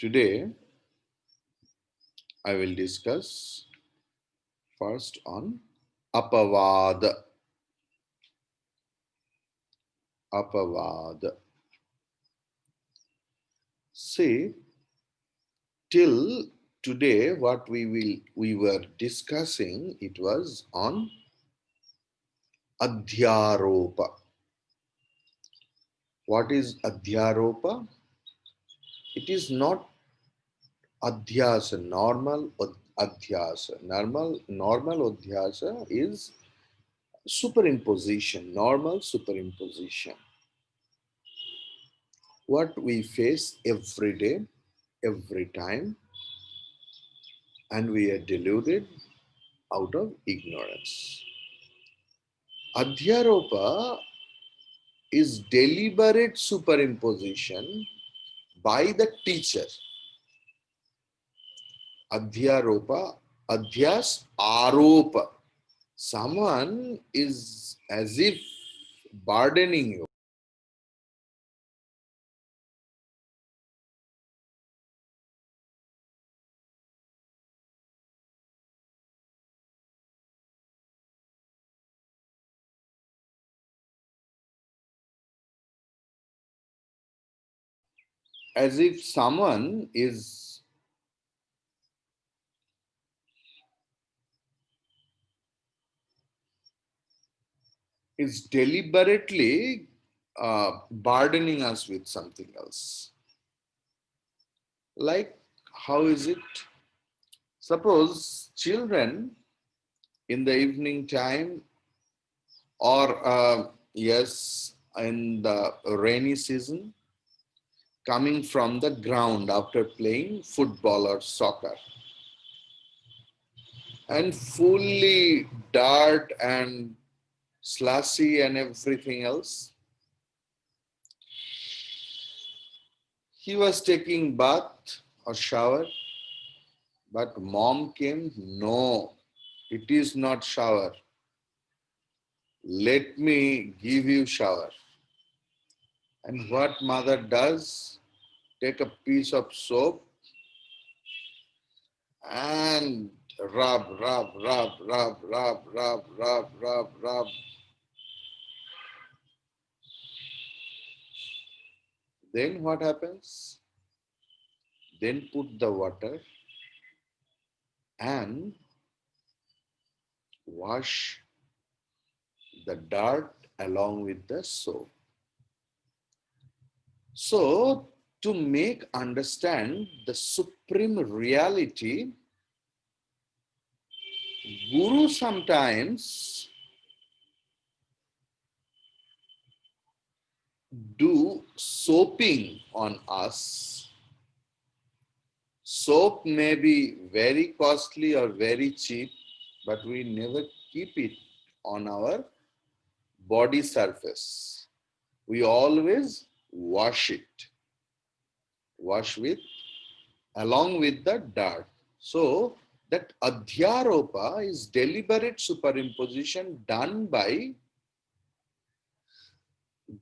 Today, I will discuss first on Apavada. Apavada. See, till today, what we were discussing, it was on Adhyaropa. What is Adhyaropa? It is not Adhyasa, Adhyasa. Normal Adhyasa is superimposition, normal superimposition. What we face every day, every time, and we are deluded out of ignorance. Adhyaropa is deliberate superimposition by the teacher. Adhyaropa, adhyas, aropa. Someone is as if burdening you. As if someone is deliberately burdening us with something else. Like, how is it? Suppose children in the evening time or, yes, in the rainy season, coming from the ground after playing football or soccer, and fully dirt and slushy and everything else. He was taking bath or shower, but mom came, no, it is not shower. Let me give you shower. And what mother does, take a piece of soap and rub. Then what happens? Then put the water and wash the dirt along with the soap. So, to make understand the supreme reality, Guru sometimes do soaping on us. Soap may be very costly or very cheap, but we never keep it on our body surface. We always wash it, wash with along with the dirt. So that adhyaropa is deliberate superimposition done by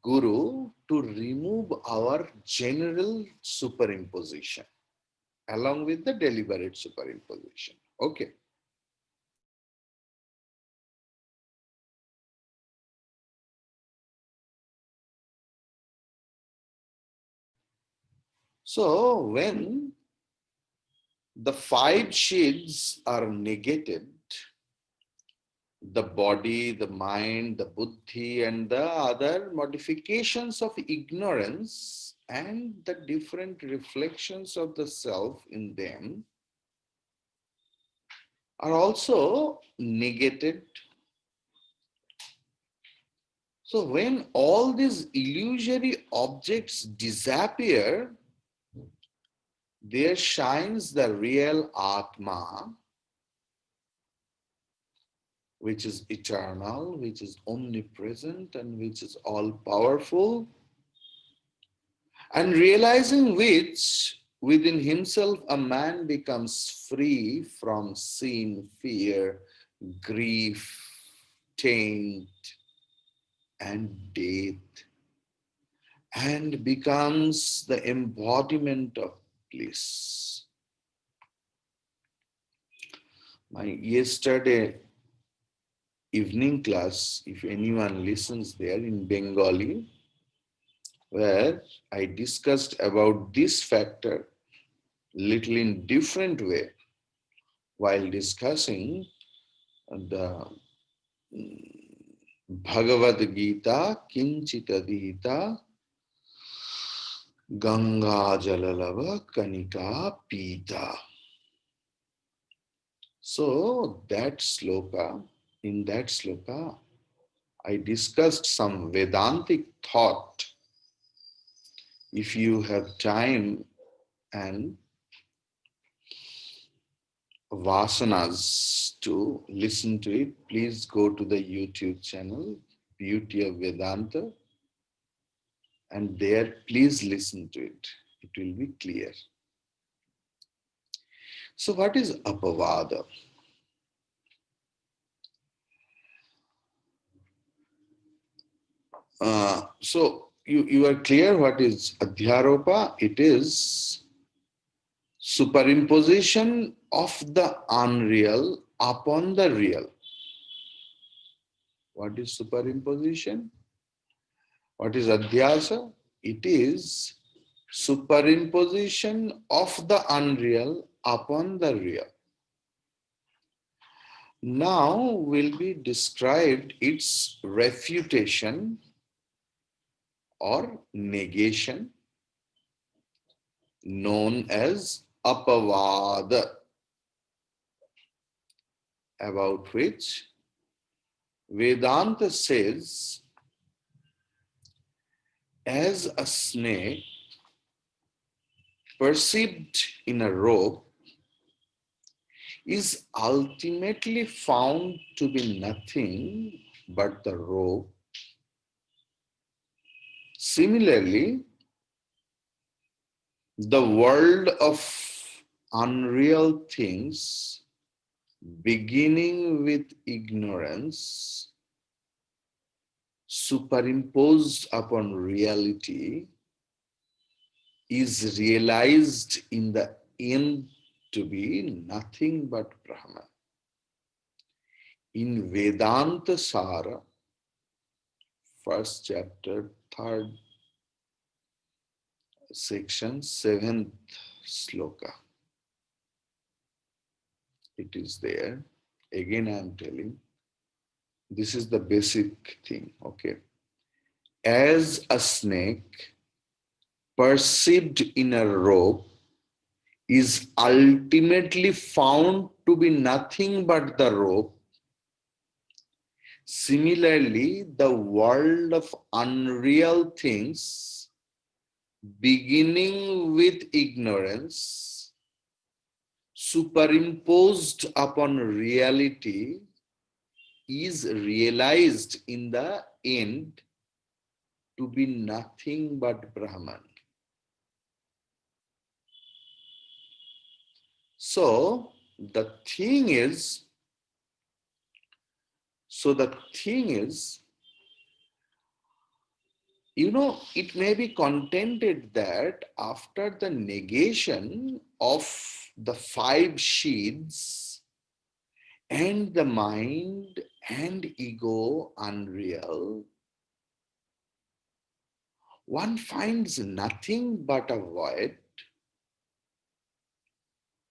Guru to remove our general superimposition along with the deliberate superimposition. Okay. So when the five shades are negated, the body, the mind, the buddhi, and the other modifications of ignorance and the different reflections of the self in them are also negated. So when all these illusory objects disappear, there shines the real Atma, which is eternal, which is omnipresent, and which is all powerful, and realizing which within himself a man becomes free from sin, fear, grief, taint, and death, and becomes the embodiment of please. My yesterday evening class, if anyone listens there in Bengali, where I discussed about this factor little in different way while discussing the Bhagavad Gita Kinchitadita Ganga Jalalava Kanika Pita. So in that sloka, I discussed some Vedantic thought. If you have time and vasanas to listen to it, please go to the YouTube channel, Beauty of Vedanta, and there please listen to it. It will be clear. So what is Apavada? So you are clear what is Adhyaropa? It is superimposition of the unreal upon the real. What is superimposition? What is Adhyasa? It is superimposition of the unreal upon the real. Now will be described its refutation or negation, known as Apavada, about which Vedanta says, as a snake perceived in a rope is ultimately found to be nothing but the rope. Similarly, the world of unreal things, beginning with ignorance, superimposed upon reality, is realized in the end to be nothing but Brahman. In Vedanta Sara, first chapter, third section, seventh sloka, it is there. Again, I am telling, this is the basic thing, okay? As a snake perceived in a rope is ultimately found to be nothing but the rope, similarly, the world of unreal things, beginning with ignorance, superimposed upon reality, is realized in the end to be nothing but Brahman. So the thing is, it may be contended that after the negation of the five sheaths and the mind and ego unreal, one finds nothing but a void,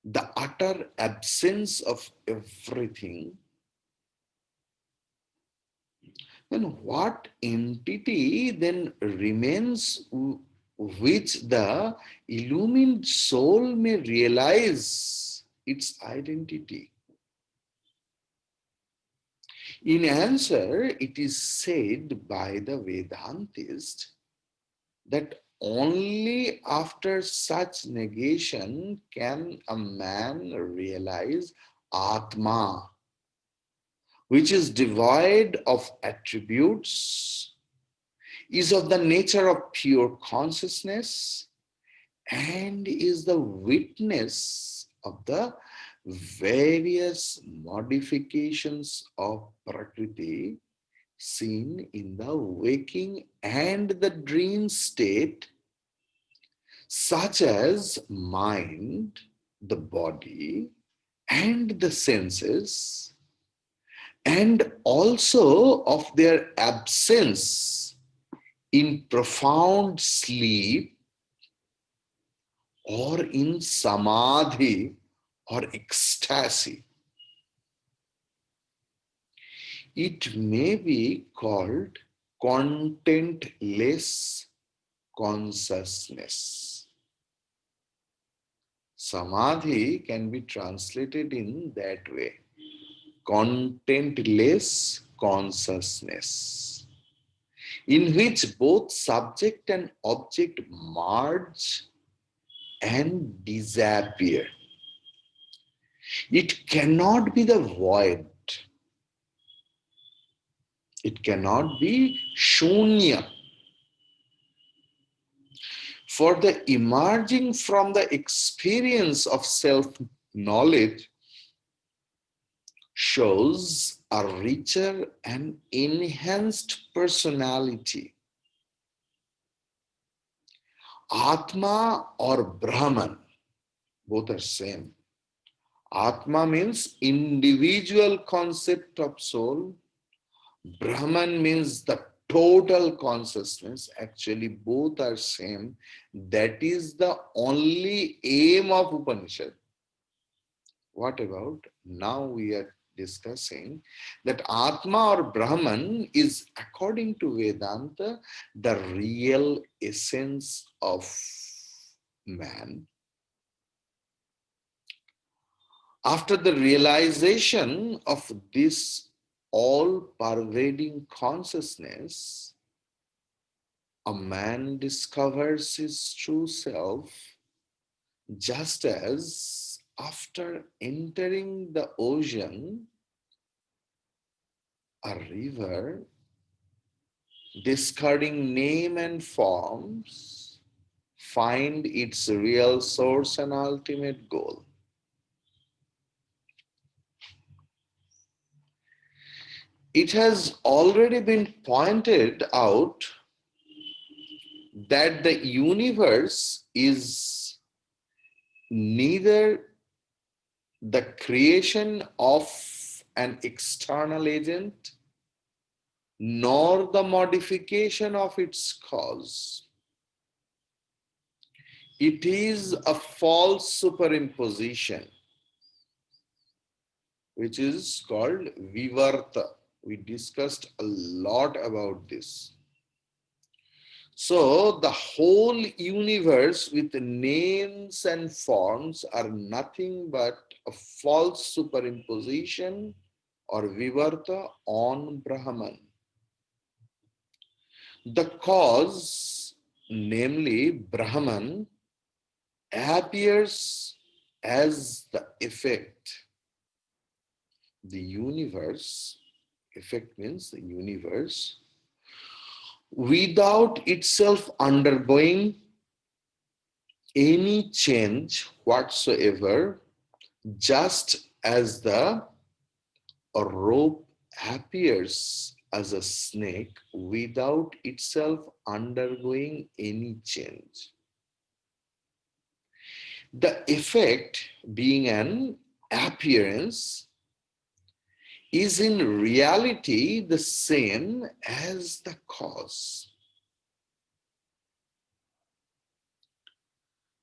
the utter absence of everything. Then what entity then remains which the illumined soul may realize its identity? In answer, it is said by the Vedantist that only after such negation can a man realize Atma, which is devoid of attributes, is of the nature of pure consciousness, and is the witness of the various modifications of Prakriti seen in the waking and the dream state, such as mind, the body, and the senses, and also of their absence in profound sleep or in samadhi or ecstasy. It may be called contentless consciousness. Samadhi can be translated in that way, contentless consciousness, in which both subject and object merge and disappear. It cannot be the void. It cannot be shunya. For the emerging from the experience of self-knowledge shows a richer and enhanced personality. Atma or Brahman, both are same. Atma means individual concept of soul. Brahman means the total consciousness. Actually, both are same. That is the only aim of Upanishad. What about now we are discussing that Atma or Brahman is, according to Vedanta, the real essence of man. After the realization of this all-pervading consciousness, a man discovers his true self, just as after entering the ocean, a river, discarding name and forms, find its real source and ultimate goal. It has already been pointed out that the universe is neither the creation of an external agent nor the modification of its cause. It is a false superimposition, which is called vivarta. We discussed a lot about this. So the whole universe with names and forms are nothing but a false superimposition or vivarta on Brahman. The cause, namely Brahman, appears as the effect. The universe, effect means the universe, without itself undergoing any change whatsoever, just as the rope appears as a snake without itself undergoing any change. The effect, being an appearance, is in reality the same as the cause.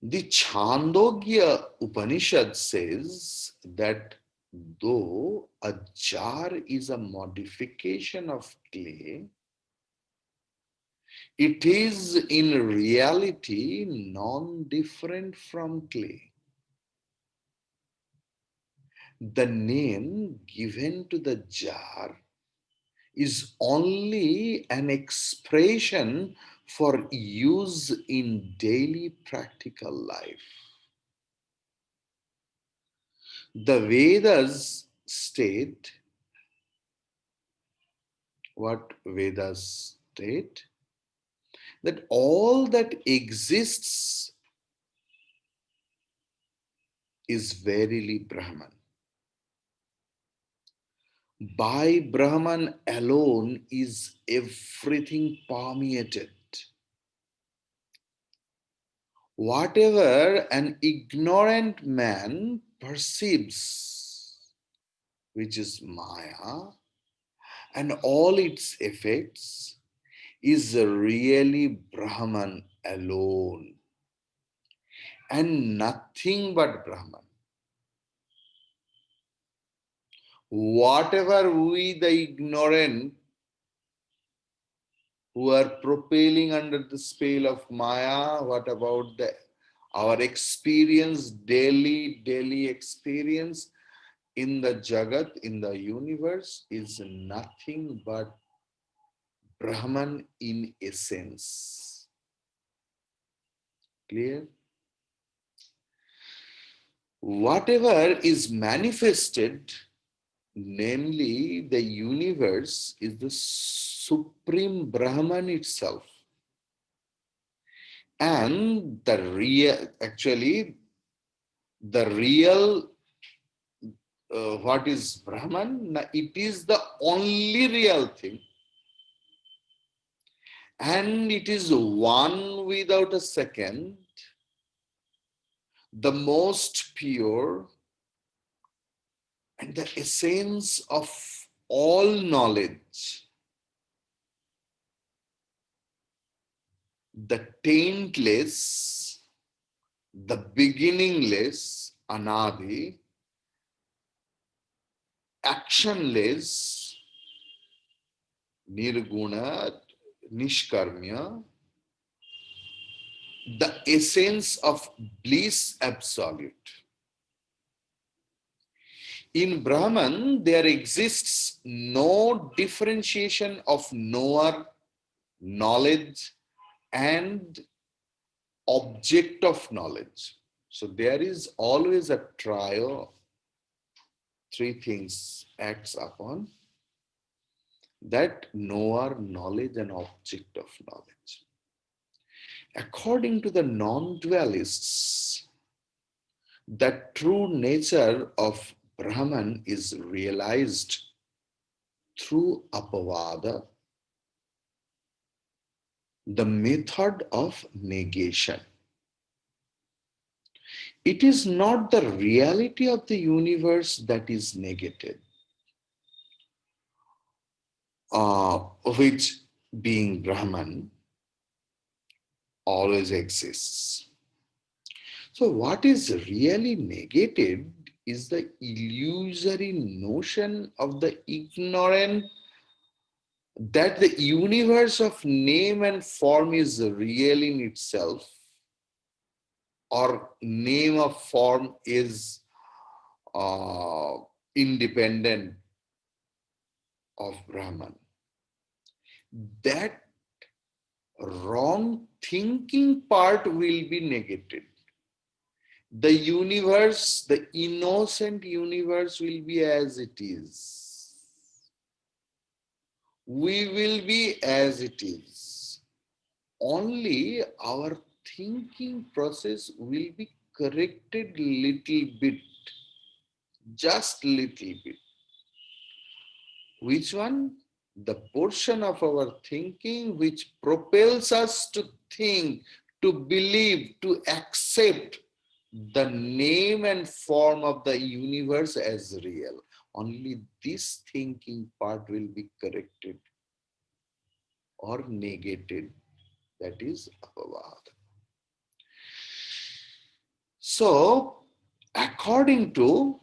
The Chandogya Upanishad says that though a jar is a modification of clay, it is in reality non-different from clay. The name given to the jar is only an expression for use in daily practical life. The Vedas state, what Vedas state? That all that exists is verily Brahman. By Brahman alone is everything permeated. whatever an ignorant man perceives, which is Maya, and all its effects, is really Brahman alone and nothing but Brahman. Whatever we, the ignorant, who are propelling under the spell of Maya, what about our experience, daily experience in the Jagat, in the universe, is nothing but Brahman in essence. Clear? Whatever is manifested, namely the universe, is the supreme Brahman itself. And the real, actually, the real, what is Brahman? It is the only real thing. And it is one without a second, the most pure, and the essence of all knowledge, the taintless, the beginningless, anadi, actionless, nirguna, nishkarmya, the essence of bliss absolute. In Brahman, there exists no differentiation of knower, knowledge, and object of knowledge. So there is always a trio, three things acts upon that knower, knowledge, and object of knowledge. According to the non-dualists, the true nature of Brahman is realized through Apavada, the method of negation. It is not the reality of the universe that is negated, which, being Brahman, always exists. So what is really negated is the illusory notion of the ignorant that the universe of name and form is real in itself, or name of form is independent of Brahman. That wrong thinking part will be negated. The universe, the innocent universe, will be as it is. We will be as it is. Only our thinking process will be corrected little bit, just little bit. Which one? The portion of our thinking which propels us to think, to believe, to accept the name and form of the universe as real. Only this thinking part will be corrected or negated. That is Apavada. So, according to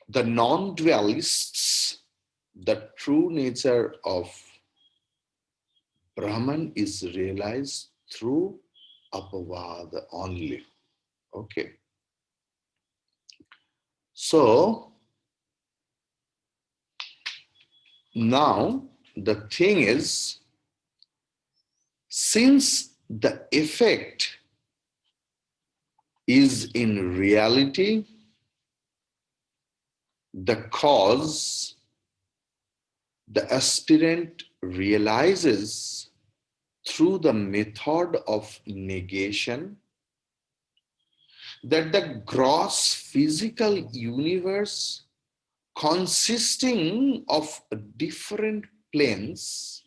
the non-dualists, the true nature of Brahman is realized through Apavada only. Okay. So, now the thing is, since the effect is in reality the cause, the aspirant realizes through the method of negation that the gross physical universe, consisting of different planes,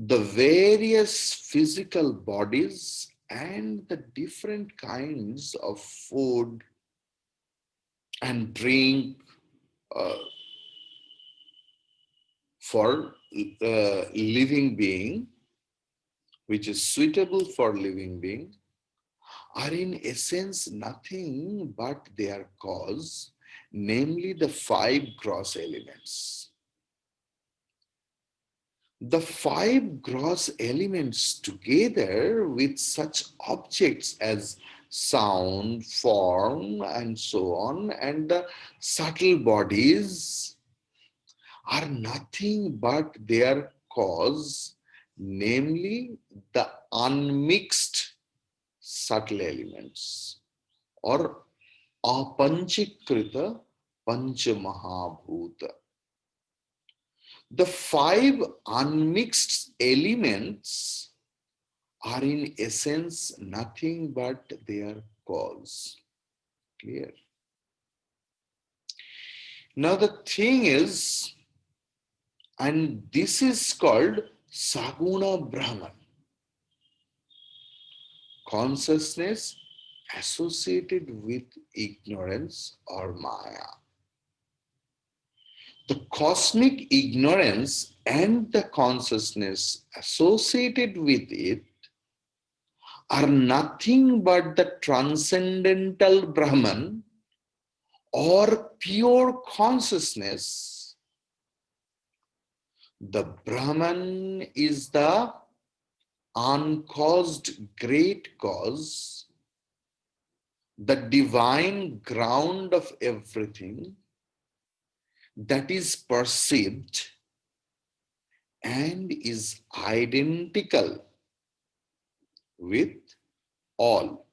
the various physical bodies and the different kinds of food and drink uh, for living being, which is suitable for living being, are in essence nothing but their cause, namely the five gross elements. The five gross elements, together with such objects as sound, form, and so on, and the subtle bodies, are nothing but their cause, namely the unmixed subtle elements, or apanchikrita panchamahabhuta. The five unmixed elements are in essence nothing but their cause. Clear? Now the thing is, and this is called Saguna Brahman, consciousness associated with ignorance or Maya. The cosmic ignorance and the consciousness associated with it are nothing but the transcendental Brahman or pure consciousness. The Brahman is the uncaused great cause, the divine ground of everything that is perceived and is identical with all.